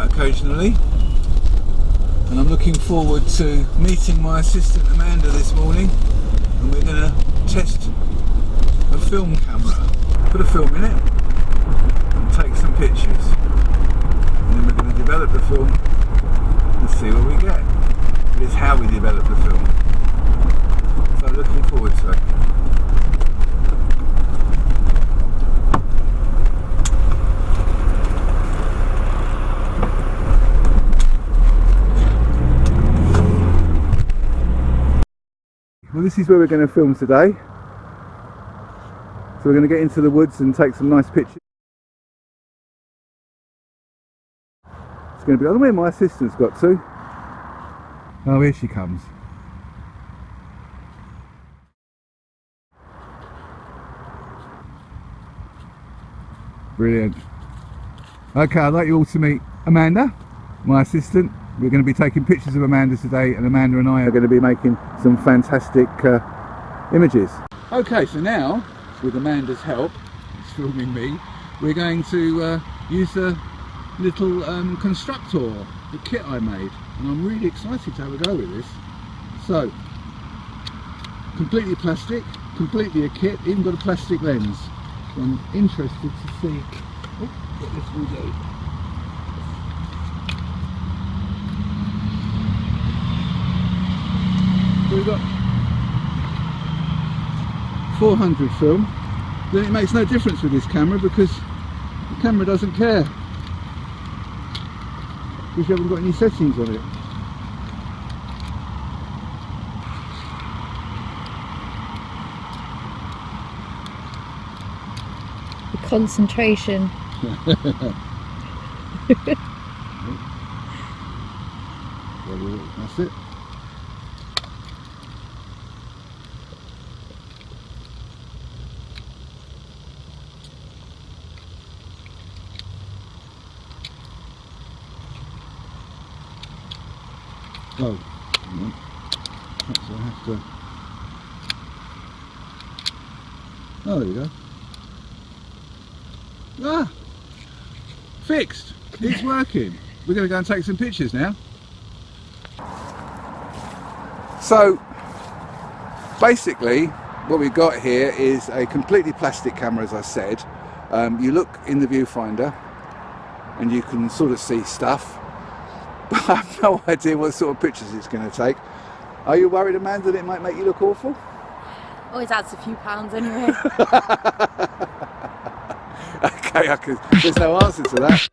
out occasionally, and I'm looking forward to meeting my assistant Amanda this morning, and we're going to test a film camera, put a film in it and take some pictures, and then we're going to develop the film and see what we get. It is how we develop the film, so looking forward to it. Well, this is where we're going to film today. So we're going to get into the woods and take some nice pictures. It's going to be, I don't know where my assistant's got to. Oh, here she comes. Brilliant. Okay, I'd like you all to meet Amanda, my assistant. We're going to be taking pictures of Amanda today, and Amanda and I are going to be making some fantastic images. Okay, so now, with Amanda's help, she's filming me, we're going to use a little constructor, the kit I made, and I'm really excited to have a go with this. So, completely plastic, completely a kit, even got a plastic lens. So I'm interested to see what this will do. So we've got 400 film. Then it makes no difference with this camera because the camera doesn't care, because you haven't got any settings on it. The concentration. That's it. Oh, perhaps I have to. Oh, there we go. Ah, fixed. It's working. We're going to go and take some pictures now. So, basically, what we've got here is a completely plastic camera, as I said. You look in the viewfinder, and you can sort of see stuff. But I have no idea what sort of pictures it's going to take. Are you worried, Amanda, that it might make you look awful? Always adds a few pounds anyway. Okay, there's no answer to that.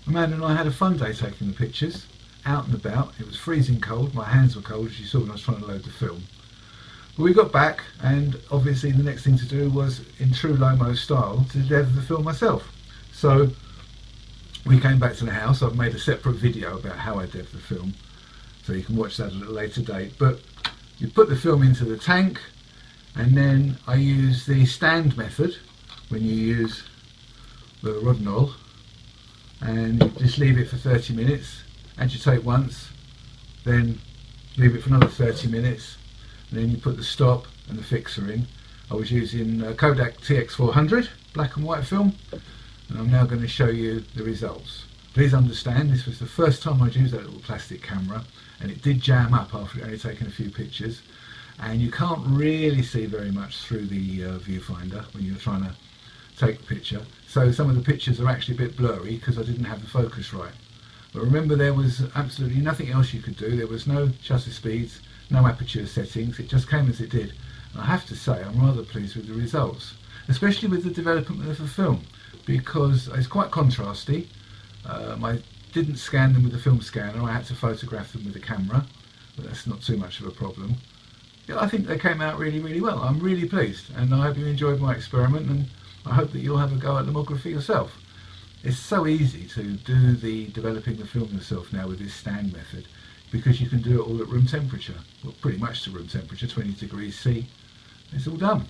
Amanda and I had a fun day taking the pictures, out and about. It was freezing cold, my hands were cold, as you saw when I was trying to load the film. But we got back, and obviously the next thing to do was, in true Lomo style, to dev the film myself. So we came back to the house. I've made a separate video about how I dev the film, so you can watch that at a later date. But you put the film into the tank, and then I use the stand method when you use the Rodinol, and you just leave it for 30 minutes, agitate once, then leave it for another 30 minutes, and then you put the stop and the fixer in. I was using Kodak TX400 black and white film, and I'm now going to show you the results. Please understand, this was the first time I'd used that little plastic camera, and it did jam up after only taking a few pictures, and you can't really see very much through the viewfinder when you're trying to take the picture. So some of the pictures are actually a bit blurry because I didn't have the focus right. But remember, there was absolutely nothing else you could do. There was no shutter speeds, no aperture settings. It just came as it did. And I have to say, I'm rather pleased with the results, especially with the development of the film, because it's quite contrasty. I didn't scan them with the film scanner. I had to photograph them with a camera, but that's not too much of a problem. Yeah, I think they came out really, really well. I'm really pleased, and I hope you enjoyed my experiment, and I hope that you'll have a go at lomography yourself. It's so easy to do the developing the film yourself now with this stand method, because you can do it all at room temperature, well, pretty much to room temperature, 20 degrees C. It's all done.